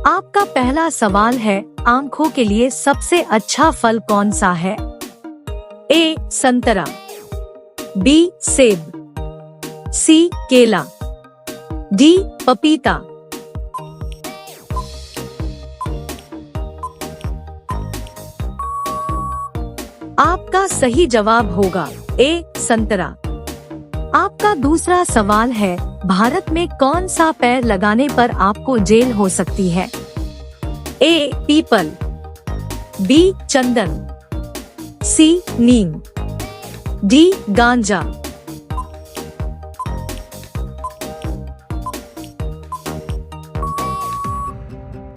आपका पहला सवाल है, आंखों के लिए सबसे अच्छा फल कौन सा है? ए संतरा, बी सेब, सी केला, डी पपीता। आपका सही जवाब होगा ए संतरा। आपका दूसरा सवाल है, भारत में कौन सा पेड़ लगाने पर आपको जेल हो सकती है? ए पीपल, बी चंदन, सी नीम, डी गांजा।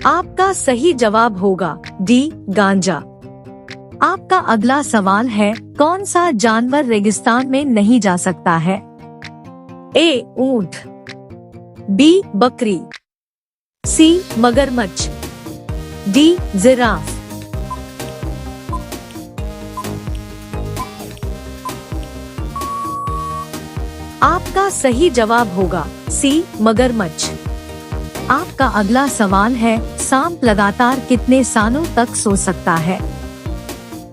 आपका सही जवाब होगा डी गांजा। आपका अगला सवाल है, कौन सा जानवर रेगिस्तान में नहीं जा सकता है? ए ऊंट, बी बकरी, सी मगरमच्छ, डी जिराफ। आपका सही जवाब होगा सी मगरमच्छ। आपका अगला सवाल है, सांप लगातार कितने सालों तक सो सकता है?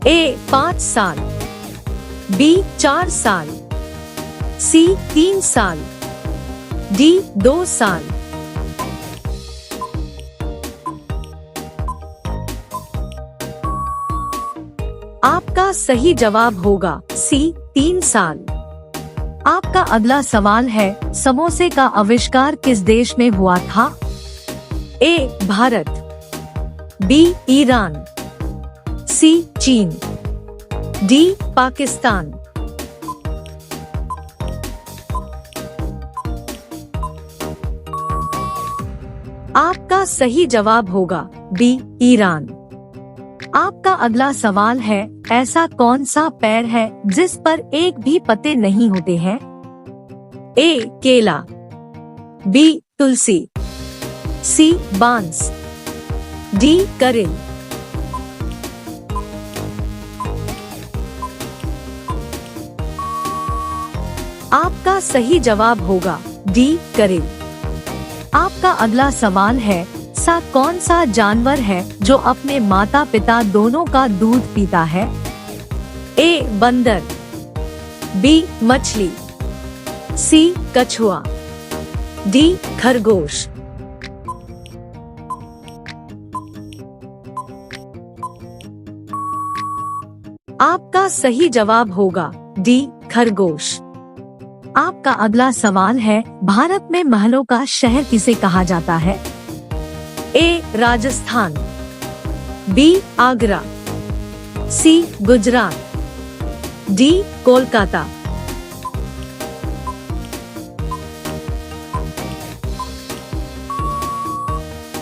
ए 5 साल, बी 4 साल, सी 3 साल, डी 2 साल। आपका सही जवाब होगा सी 3 साल। आपका अगला सवाल है, समोसे का आविष्कार किस देश में हुआ था? ए भारत, बी ईरान, सी चीन, डी पाकिस्तान। आपका सही जवाब होगा बी ईरान। आपका अगला सवाल है, ऐसा कौन सा पेड़ है जिस पर एक भी पत्ते नहीं होते हैं? ए केला, बी तुलसी, सी बांस, डी करेल। आपका सही जवाब होगा डी करेल। आपका अगला सवाल है, सा कौन सा जानवर है जो अपने माता पिता दोनों का दूध पीता है? ए बंदर, बी मछली, सी कछुआ, डी खरगोश। आपका सही जवाब होगा डी खरगोश। आपका अगला सवाल है, भारत में महलों का शहर किसे कहा जाता है? ए राजस्थान, बी आगरा, सी गुजरात, डी कोलकाता।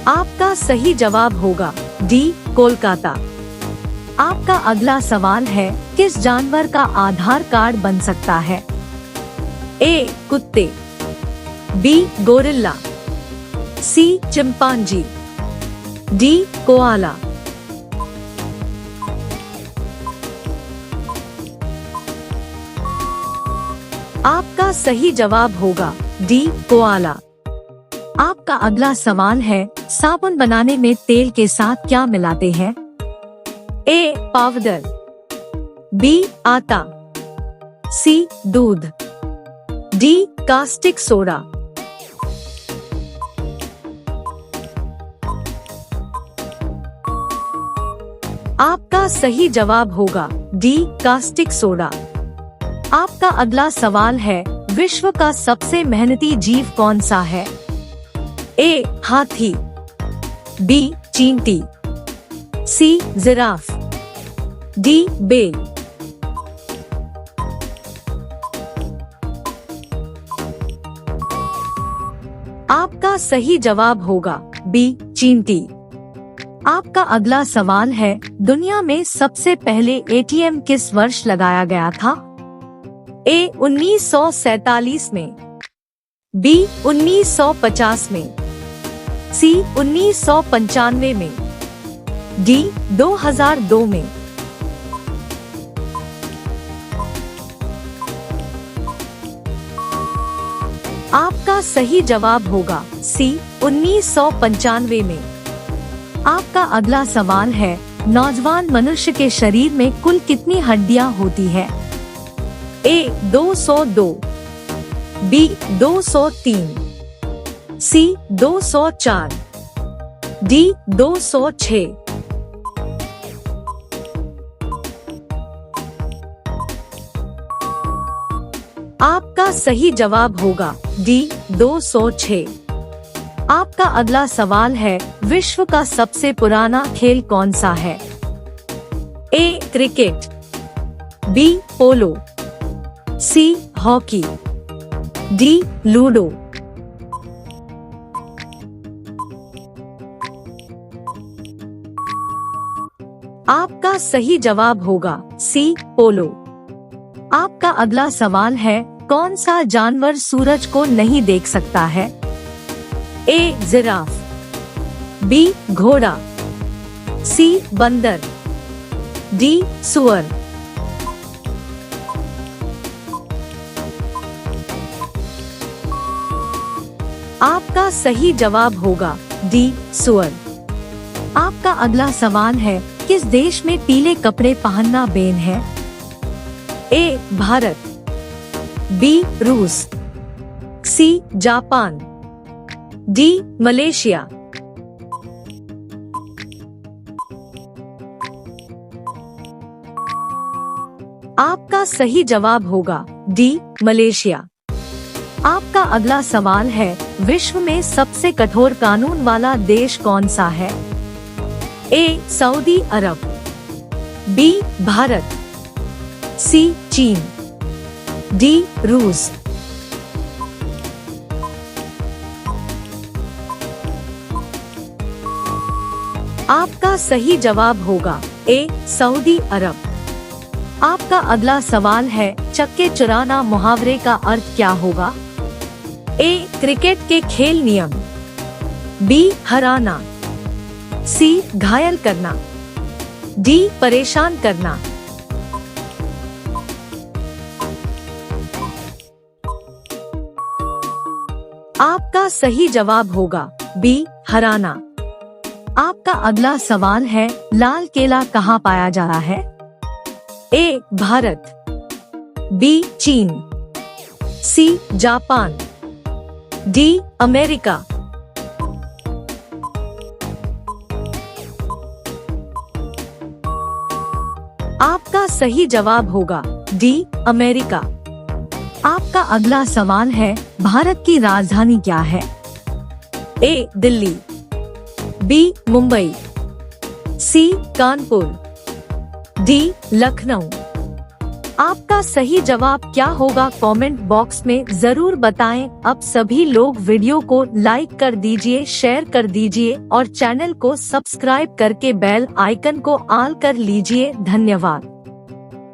आपका सही जवाब होगा डी कोलकाता। आपका अगला सवाल है, किस जानवर का आधार कार्ड बन सकता है? ए कुत्ते, बी गोरिल्ला, सी चिंपांजी, डी कोआला। आपका सही जवाब होगा डी कोआला। आपका अगला सवाल है, साबुन बनाने में तेल के साथ क्या मिलाते हैं? ए पाउडर, बी आटा, सी दूध, डी कास्टिक सोडा। आपका सही जवाब होगा डी कास्टिक सोडा। आपका अगला सवाल है, विश्व का सबसे मेहनती जीव कौन सा है? ए हाथी, बी चींटी, सी जिराफ, डी बेल। आपका सही जवाब होगा बी चींटी। आपका अगला सवाल है, दुनिया में सबसे पहले एटीएम किस वर्ष लगाया गया था? ए 1947 में, बी 1950 में, सी 1995 में, डी 2002 में। आपका सही जवाब होगा सी 1995 में। आपका अगला सवाल है, नौजवान मनुष्य के शरीर में कुल कितनी हड्डियां होती है? ए 202, बी 203, सी 204, डी 206। आपका सही जवाब होगा डी 206। आपका अगला सवाल है, विश्व का सबसे पुराना खेल कौन सा है? ए क्रिकेट, बी पोलो, सी हॉकी, डी लूडो। आपका सही जवाब होगा सी पोलो। आपका अगला सवाल है, कौन सा जानवर सूरज को नहीं देख सकता है? ए जिराफ, बी घोड़ा, सी बंदर, डी सुअर। आपका सही जवाब होगा डी सुअर। आपका अगला सवाल है, किस देश में पीले कपड़े पहनना बैन है? ए भारत, बी रूस, सी जापान, डी मलेशिया। आपका सही जवाब होगा डी मलेशिया। आपका अगला सवाल है, विश्व में सबसे कठोर कानून वाला देश कौन सा है? ए सऊदी अरब, बी भारत, सी चीन, डी रूस। आपका सही जवाब होगा ए सऊदी अरब। आपका अगला सवाल है, चक्के चुराना मुहावरे का अर्थ क्या होगा? ए क्रिकेट के खेल नियम, बी हराना, सी घायल करना, डी परेशान करना। आपका सही जवाब होगा बी हराना। आपका अगला सवाल है, लाल केला कहाँ पाया जा रहा है? ए भारत, बी चीन, सी जापान, डी अमेरिका। आपका सही जवाब होगा डी अमेरिका। आपका अगला सवाल है, भारत की राजधानी क्या है? ए दिल्ली, बी मुंबई, सी कानपुर, डी लखनऊ। आपका सही जवाब क्या होगा कमेंट बॉक्स में जरूर बताएं। अब सभी लोग वीडियो को लाइक कर दीजिए, शेयर कर दीजिए और चैनल को सब्सक्राइब करके बेल आइकन को ऑल कर लीजिए। धन्यवाद।